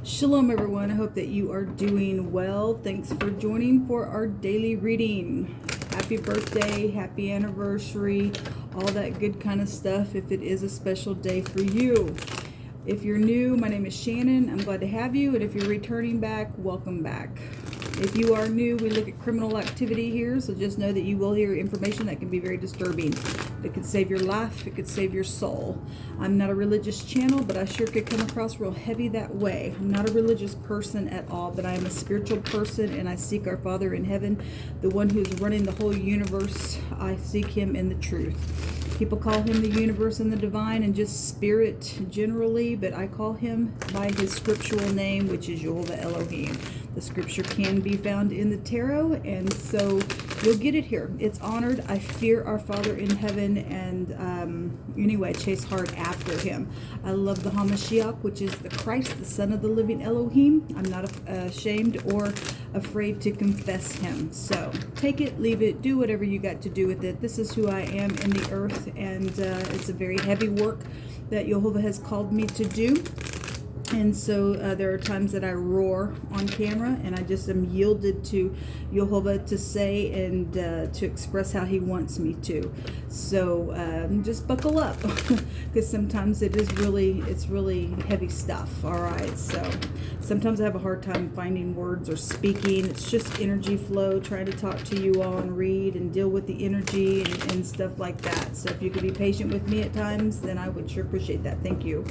Shalom everyone, I hope that you are doing well. Thanks for joining for our daily reading. Happy birthday, happy anniversary, all that good kind of stuff if it is a special day for you. If you're new, my name is Shannon. I'm glad to have you, and if you're returning back, welcome back. If you are new, we look at criminal activity here, so just know that you will hear information that can be very disturbing. It could save your life, it could save your soul. I'm not a religious channel, but I sure could come across real heavy that way. I'm not a religious person at all, but I am a spiritual person, and I seek our Father in heaven, the one who's running the whole universe. I seek him in the truth. People call him the universe and the divine and just spirit generally, but I call him by his scriptural name, which is Jehovah Elohim. The scripture can be found in the tarot, and so you'll get it here. It's honored. I fear our Father in heaven, and anyway, chase hard after him. I love the HaMashiach, which is the Christ, the Son of the living Elohim. I'm not ashamed or afraid to confess him. So take it, leave it, do whatever you got to do with it. This is who I am in the earth, and it's a very heavy work that Jehovah has called me to do. And so there are times that I roar on camera, and I just am yielded to Jehovah to say and to express how he wants me to. So just buckle up, because sometimes it's really heavy stuff. All right, so sometimes I have a hard time finding words or speaking. It's just energy flow, trying to talk to you all and read and deal with the energy and stuff like that. So if you could be patient with me at times, then I would sure appreciate that. Thank you.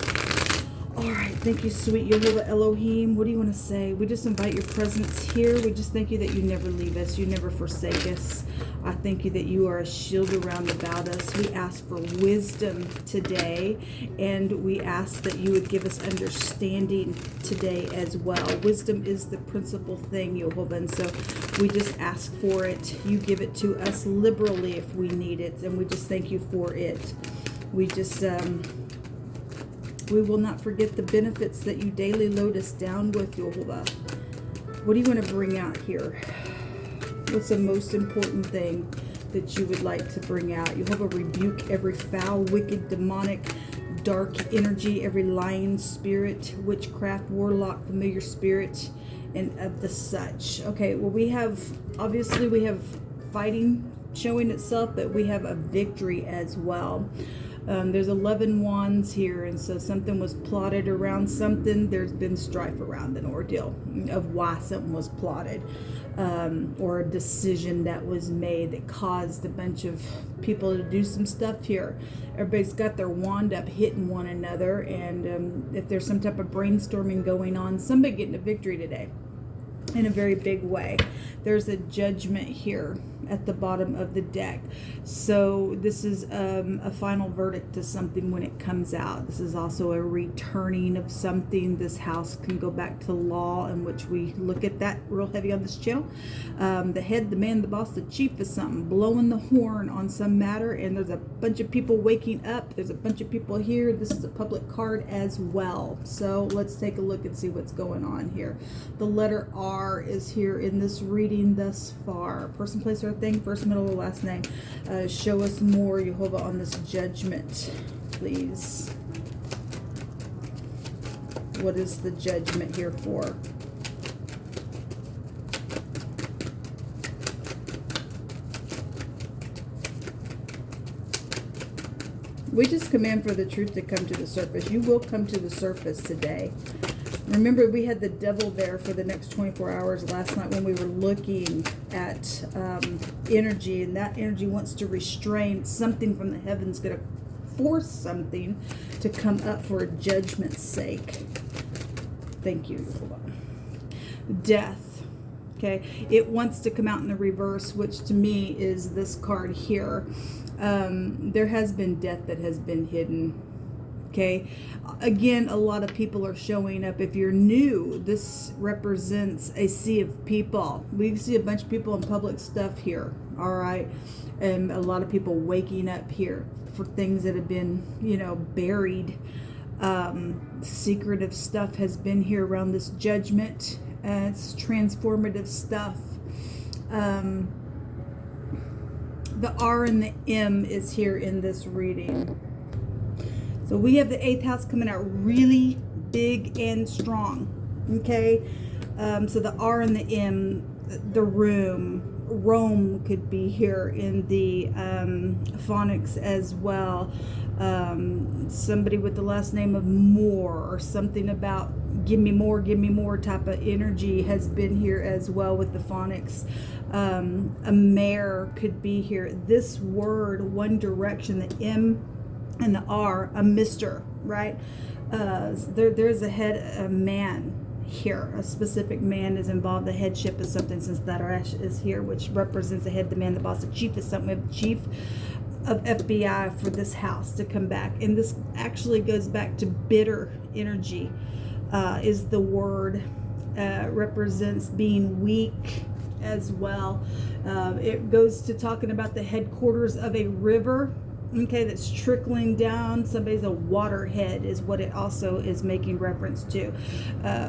All right, thank you, sweet Jehovah Elohim. What do you want to say? We just invite your presence here. We just thank you that you never leave us. You never forsake us. I thank you that you are a shield around about us. We ask for wisdom today, and we ask that you would give us understanding today as well. Wisdom is the principal thing, Jehovah, and so we just ask for it. You give it to us liberally if we need it, and we just thank you for it. We just... we will not forget the benefits that you daily load us down with, Jehovah. What do you want to bring out here? What's the most important thing that you would like to bring out? Jehovah, rebuke every foul, wicked, demonic, dark energy, every lying spirit, witchcraft, warlock, familiar spirit, and of the such. Okay, well, we have fighting showing itself, but we have a victory as well. There's 11 wands here, and so something was plotted around something. There's been strife around an ordeal of why something was plotted, or a decision that was made that caused a bunch of people to do some stuff here. Everybody's got their wand up hitting one another, and if there's some type of brainstorming going on, somebody getting a victory today in a very big way. There's a judgment here at the bottom of the deck. So this is a final verdict to something when it comes out. This is also a returning of something. This house can go back to law, in which we look at that real heavy on this channel. The head, the man, the boss, the chief is something, blowing the horn on some matter, and there's a bunch of people waking up. There's a bunch of people here. This is a public card as well. So let's take a look and see what's going on here. The letter R is here in this reading thus far. Person, place, or thing, first, middle, or last name. Show us more, Jehovah, on this judgment, please. What is the judgment here for? We just command for the truth to come to the surface. You will come to the surface today. Remember, we had the devil there for the next 24 hours last night when we were looking at energy, and that energy wants to restrain something from the heavens, going to force something to come up for a judgment's sake. Thank you. Death. Okay, it wants to come out in the reverse, which to me is this card here. There has been death that has been hidden. Okay, again, a lot of people are showing up. If you're new, this represents a sea of people. We see a bunch of people in public stuff here, all right, and a lot of people waking up here for things that have been, buried. Secretive stuff has been here around this judgment. It's transformative stuff. The R and the M is here in this reading. So we have the 8th house coming out really big and strong. Okay, so the R and the M, the room, Rome could be here in the phonics as well. Somebody with the last name of Moore, or something about give me more type of energy has been here as well with the phonics. A mare could be here. This word, One Direction, the M and the R, a mister, right? There's a man here. A specific man is involved. The headship is something, since that ash is here, which represents the head, the man, the boss. The chief is something. We have the chief of FBI for this house to come back. And this actually goes back to bitter energy, is the word. Represents being weak as well. It goes to talking about the headquarters of a river, okay, that's trickling down. Somebody's a waterhead is what it also is making reference to.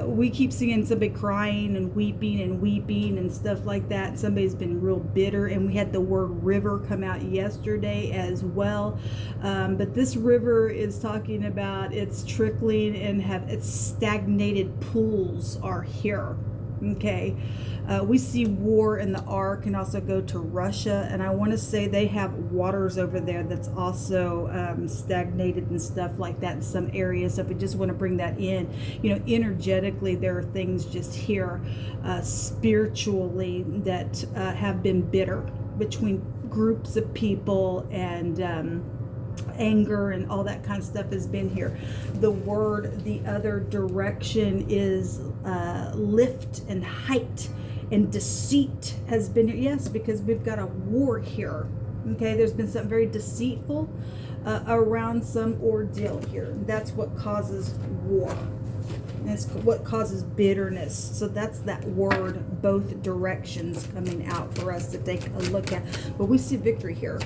We keep seeing somebody crying and weeping and stuff like that. Somebody's been real bitter, and we had the word river come out yesterday as well. But this river is talking about it's trickling and its stagnated pools are here. Okay, we see war, and the R can also go to Russia, and I want to say they have waters over there that's also stagnated and stuff like that in some areas. So if we just want to bring that in, energetically, there are things just here spiritually that have been bitter between groups of people, and anger and all that kind of stuff has been here. The word, the other direction, is lift and height, and deceit has been here. Yes, because we've got a war here. Okay, there's been something very deceitful around some ordeal here. That's what causes war. That's what causes bitterness. So that's that word, both directions, coming out for us to take a look at. But we see victory here.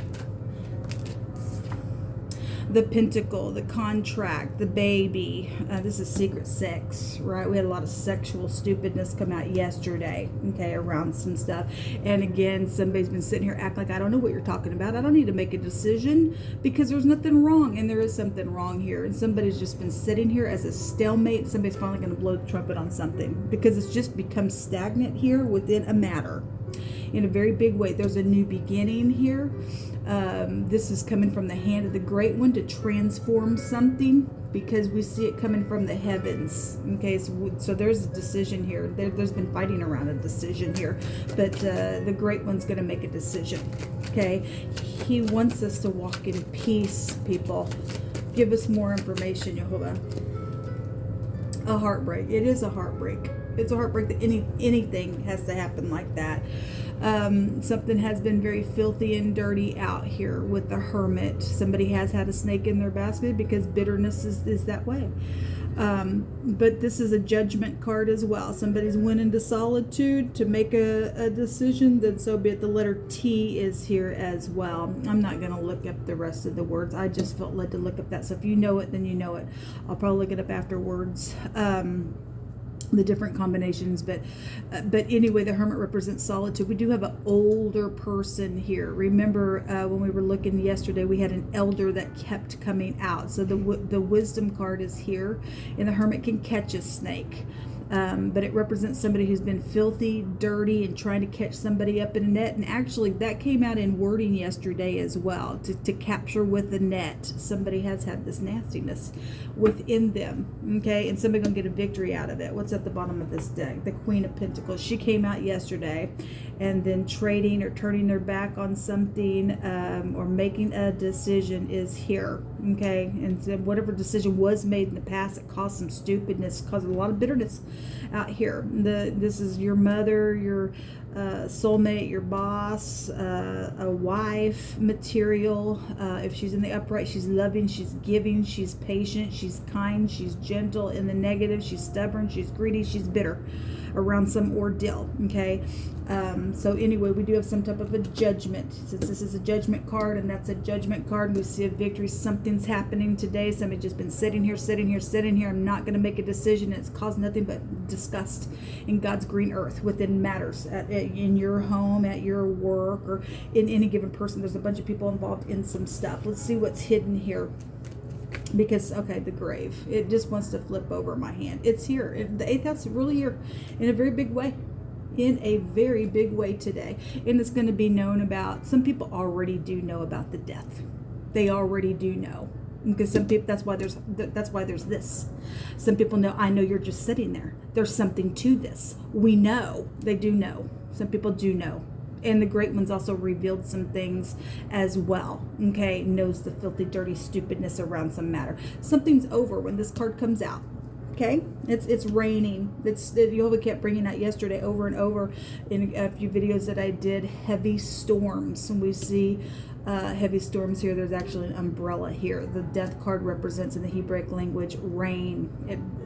The pentacle, the contract, the baby. This is secret sex, right? We had a lot of sexual stupidness come out yesterday, okay, around some stuff. And again, somebody's been sitting here acting like, I don't know what you're talking about. I don't need to make a decision because there's nothing wrong. And there is something wrong here. And somebody's just been sitting here as a stalemate. Somebody's finally going to blow the trumpet on something because it's just become stagnant here within a matter. In a very big way. There's a new beginning here. This is coming from the hand of the Great One to transform something, because we see it coming from the heavens. Okay, so there's a decision here. There's been fighting around a decision here, but the Great One's going to make a decision. Okay, he wants us to walk in peace, people. Give us more information, Jehovah. A heartbreak. It is a heartbreak. It's a heartbreak that anything has to happen like that. Something has been very filthy and dirty out here with the Hermit. Somebody has had a snake in their basket, because bitterness is that way. But this is a judgment card as well. Somebody's went into solitude to make a decision, then so be it. The letter T is here as well. I'm not going to look up the rest of the words. I just felt led to look up that. So if you know it, then you know it. I'll probably look it up afterwards. The different combinations, but anyway, the Hermit represents solitude. We do have an older person here. Remember when we were looking yesterday, we had an elder that kept coming out. So the wisdom card is here, and the Hermit can catch a snake. But it represents somebody who's been filthy, dirty, and trying to catch somebody up in a net. And actually, that came out in wording yesterday as well, to capture with a net. Somebody has had this nastiness within them, okay? And somebody's going to get a victory out of it. What's at the bottom of this deck? The Queen of Pentacles. She came out yesterday, and then trading or turning their back on something, or making a decision is here, okay? And so whatever decision was made in the past, it caused some stupidness, caused a lot of bitterness out here. This is your mother, your soulmate, your boss, a wife material. If she's in the upright, she's loving, she's giving, she's patient, she's kind, she's gentle. In the negative, she's stubborn, she's greedy, she's bitter around some ordeal, okay? So anyway, we do have some type of a judgment. Since this is a judgment card, and that's a judgment card, and we see a victory. Something's happening today. Somebody just been sitting here. I'm not going to make a decision. It's caused nothing but disgust in God's green earth within matters in your home, at your work, or in any given person. There's a bunch of people involved in some stuff. Let's see what's hidden here Because, okay, the grave. It just wants to flip over my hand. It's here. The 8th house is really here in a very big way. In a very big way today. And it's going to be known about, some people already do know about the death. They already do know. Because some people, that's why there's this. Some people know, I know you're just sitting there. There's something to this. We know. They do know. Some people do know. And the great ones also revealed some things as well. Okay, knows the filthy, dirty stupidness around some matter. Something's over when this card comes out. Okay, it's raining. Jehovah kept bringing that yesterday over and over in a few videos that I did. Heavy storms, and we see heavy storms here. There's actually an umbrella here. The death card represents in the Hebraic language rain.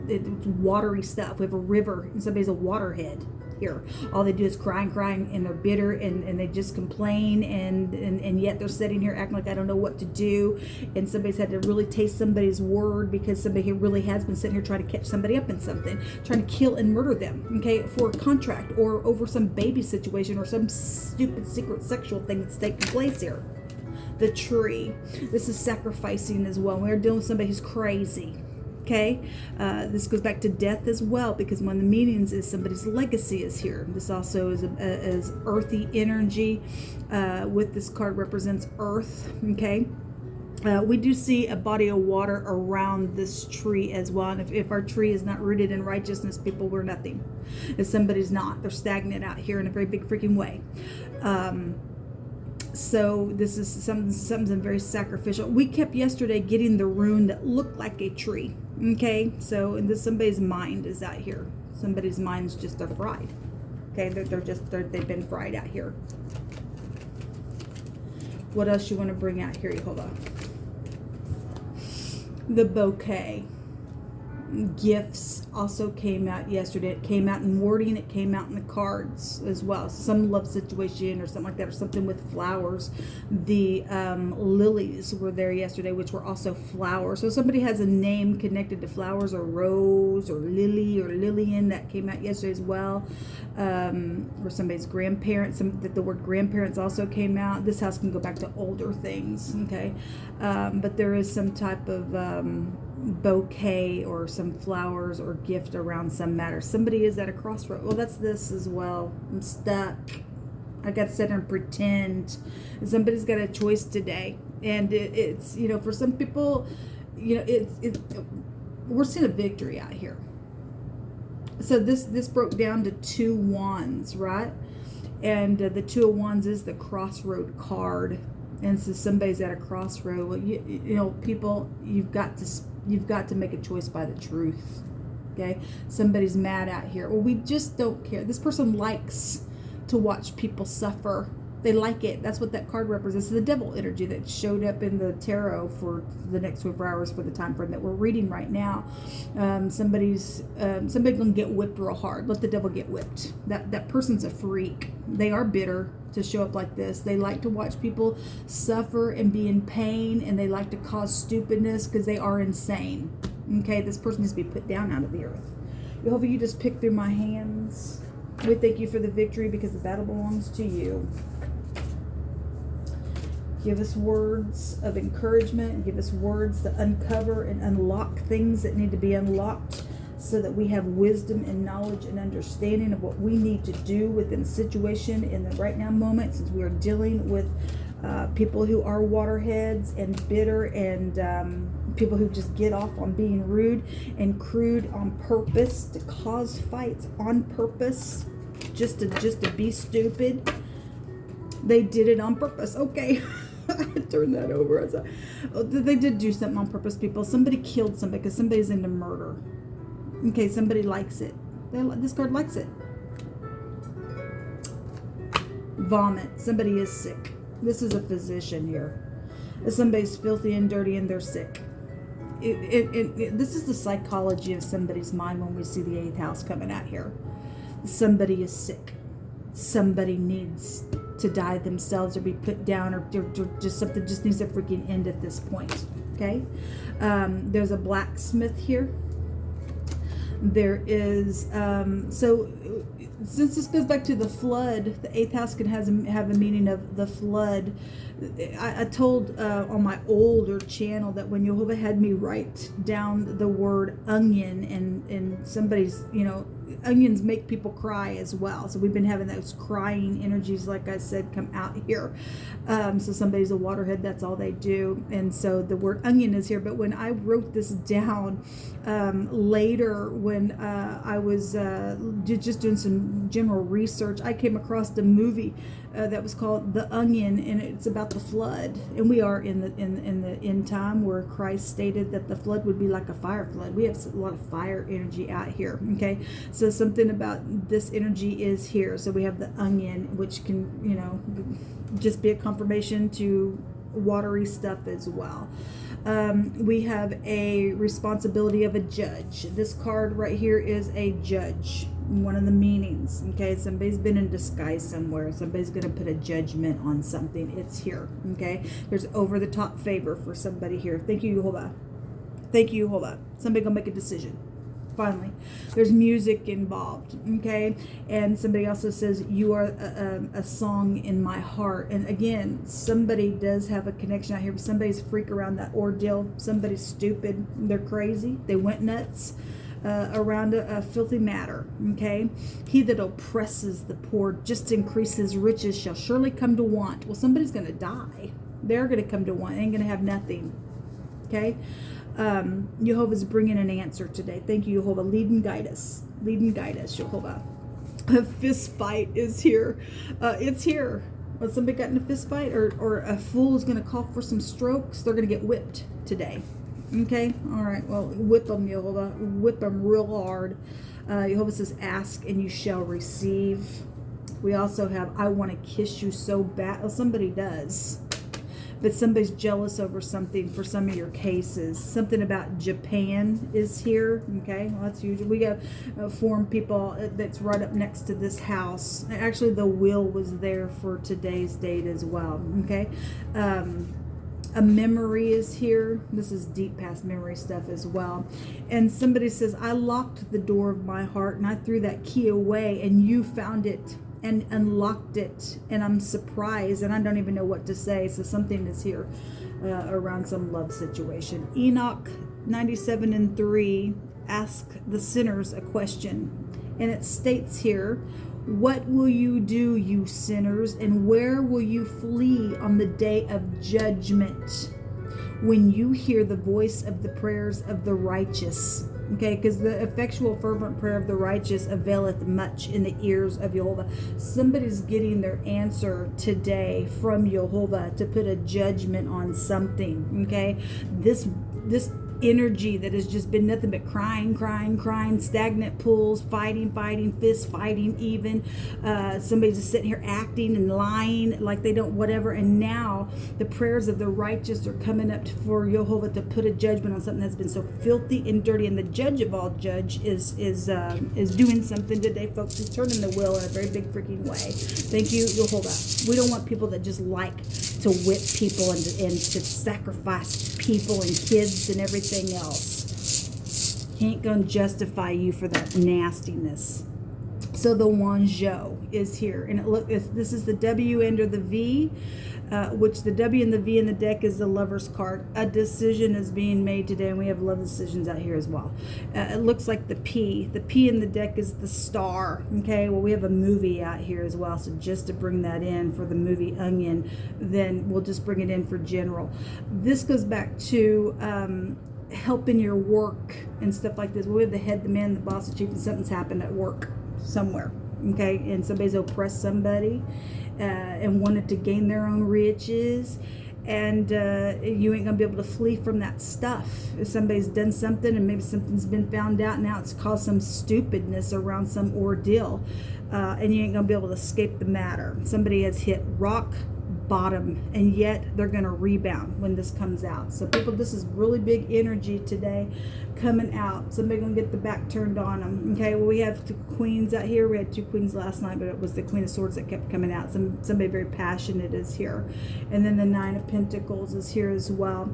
It's watery stuff. We have a river, and somebody's a waterhead here. All they do is cry and cry, and they're bitter, and they just complain, and yet they're sitting here acting like I don't know what to do. And somebody's had to really taste somebody's word, because somebody here really has been sitting here trying to catch somebody up in something, trying to kill and murder them, okay, for a contract or over some baby situation or some stupid secret sexual thing that's taking place here. The tree. This is sacrificing as well. We're dealing with somebody who's crazy. Okay, this goes back to death as well, because one of the meanings is somebody's legacy is here. This also is earthy energy. With this card represents earth. Okay, we do see a body of water around this tree as well. And if our tree is not rooted in righteousness, people, we're nothing. If somebody's not, they're stagnant out here in a very big freaking way. So this is something very sacrificial. We kept yesterday getting the rune that looked like a tree. Okay, so and somebody's mind is out here. Somebody's mind's just, they're fried. Okay, they've been fried out here. What else you want to bring out here? Hold on. The bouquet. Gifts also came out yesterday. It came out in wording. It came out in the cards as well. Some love situation or something like that, or something with flowers. The lilies were there yesterday, which were also flowers. So somebody has a name connected to flowers, or rose, or lily, or Lillian, that came out yesterday as well. Or somebody's grandparents. The word grandparents also came out. This house can go back to older things. Okay, but there is some type of bouquet or some flowers or gift around some matter. Somebody is at a crossroad. Well, that's this as well. I'm stuck. I got to sit there and pretend. Somebody's got a choice today, and it's, you know, for some people, you know, we're seeing a victory out here. So this broke down to 2 wands, right? And the 2 of wands is the crossroad card. And so somebody's at a crossroad. Well, you know, people, you've got to make a choice by the truth. Okay, somebody's mad out here. Well, we just don't care. This person likes to watch people suffer. They like it. That's what that card represents. The devil energy that showed up in the tarot for the next 24 hours for the time frame that we're reading right now. Somebody's gonna get whipped real hard. Let the devil get whipped. That person's a freak. They are bitter to show up like this. They like to watch people suffer and be in pain, and they like to cause stupidness because they are insane. Okay, this person needs to be put down out of the earth. Jehovah, you just pick through my hands. We thank you for the victory, because the battle belongs to you. Give us words of encouragement. Give us words to uncover and unlock things that need to be unlocked, so that we have wisdom and knowledge and understanding of what we need to do within a situation in the right now moment, since we are dealing with people who are waterheads and bitter, and people who just get off on being rude and crude on purpose, to cause fights on purpose, just to be stupid. They did it on purpose. Okay. I turned that over. They did do something on purpose, people. Somebody killed somebody because somebody's into murder. Okay, somebody likes it. This card likes it. Vomit. Somebody is sick. This is a physician here. Somebody's filthy and dirty and they're sick. This is the psychology of somebody's mind when we see the 8th house coming out here. Somebody is sick. Somebody needs to die themselves or be put down, or just something just needs to freaking end at this point. Okay, there's a blacksmith here. There is, so since this goes back to the flood, the 8th house can have a meaning of the flood. I told on my older channel that when Jehovah had me write down the word onion, and somebody's, onions make people cry as well. So we've been having those crying energies, like I said, come out here. So somebody's a waterhead, that's all they do. And so the word onion is here. But when I wrote this down later, when I was just doing some general research, I came across the movie that was called The Onion, and it's about the flood. And we are in the end time, where Christ stated that the flood would be like a fire flood. We have a lot of fire energy out here. Okay, so something about this energy is here. So we have the onion, which can, just be a confirmation to watery stuff as well. We have a responsibility of a judge. This card right here is a judge. One of the meanings. Okay, somebody's been in disguise somewhere. Somebody's going to put a judgment on something. It's here. Okay, there's over the top favor for somebody here. Thank you, Jehovah. Thank you, Jehovah. Somebody gonna make a decision. Finally, there's music involved. Okay, and somebody also says you are a song in my heart. And again, somebody does have a connection out here. Somebody's freak around that ordeal. Somebody's stupid. They're crazy. They went nuts around a filthy matter. Okay, he that oppresses the poor just to increase his riches shall surely come to want. Well, somebody's gonna die. They're gonna come to want. They ain't gonna have nothing. Okay. Jehovah's bringing an answer today. Thank you, Jehovah. Lead and guide us. Lead and guide us, Jehovah. A fist fight is here. It's here. Well, somebody got in a fist fight, or a fool is going to call for some strokes. They're going to get whipped today. Okay? All right. Well, whip them, Jehovah. Whip them real hard. Jehovah says, ask and you shall receive. We also have, I want to kiss you so bad. Well, somebody does. But somebody's jealous over something for some of your cases. Something about Japan is here. Okay, well, that's usual. We got foreign people that's right up next to this house. Actually, the will was there for today's date as well. Okay, a memory is here. This is deep past memory stuff as well. And somebody says, I locked the door of my heart and I threw that key away and you found it and unlocked it, and I'm surprised and I don't even know what to say. So something is here around some love situation. Enoch 97:3 ask the sinners a question, and it states here, what will you do, you sinners, and where will you flee on the day of judgment when you hear the voice of the prayers of the righteous? Okay, because the effectual fervent prayer of the righteous availeth much in the ears of Jehovah. Somebody's getting their answer today from Jehovah to put a judgment on something. Okay, this energy that has just been nothing but crying, stagnant pools, fighting, fist fighting even. Somebody's just sitting here acting and lying like they don't whatever. And now the prayers of the righteous are coming up for Jehovah to put a judgment on something that's been so filthy and dirty. And the judge of all judge is doing something today, folks. He's turning the wheel in a very big freaking way. Thank you, Jehovah. We don't want people that just like to whip people and to sacrifice people and kids and everything else. He ain't gonna justify you for that nastiness. So the Wanzhou is here, and this is the W under the V, which the W and the V in the deck is the Lover's card. A decision is being made today, and we have love decisions out here as well. It looks like the P in the deck is the Star. Okay, well, we have a movie out here as well, so just to bring that in for the movie Onion, then we'll just bring it in for general. This goes back to helping your work and stuff like this. We have the head, the man, the boss, the chief, and something's happened at work somewhere. Okay, and somebody's oppressed somebody and wanted to gain their own riches, and you ain't gonna be able to flee from that stuff. If somebody's done something and maybe something's been found out, now it's caused some stupidness around some ordeal, and you ain't gonna be able to escape the matter. Somebody has hit rock bottom, and yet they're going to rebound when this comes out. So people, this is really big energy today coming out. Somebody going to get the back turned on them. Okay, well, we have two queens out here. We had two queens last night, but it was the Queen of Swords that kept coming out. Somebody very passionate is here. And then the Nine of Pentacles is here as well.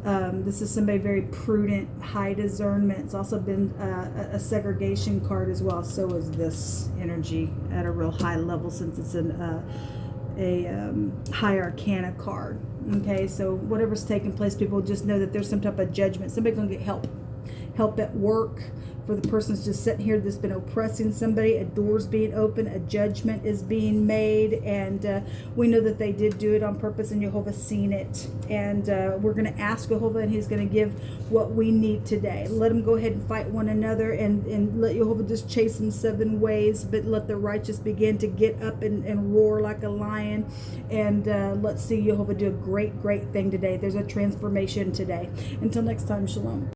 This is somebody very prudent, high discernment. It's also been a segregation card as well. So is this energy at a real high level, since it's a high arcana card. Okay, so whatever's taking place, people just know that there's some type of judgment. Somebody's gonna get help at work. For the person that's just sitting here that's been oppressing somebody, a door's being open, a judgment is being made, and we know that they did do it on purpose, and Jehovah's seen it. And we're going to ask Jehovah, and he's going to give what we need today. Let them go ahead and fight one another, and let Jehovah just chase them 7 ways, but let the righteous begin to get up and roar like a lion. And let's see Jehovah do a great thing today. There's a transformation today. Until next time, shalom.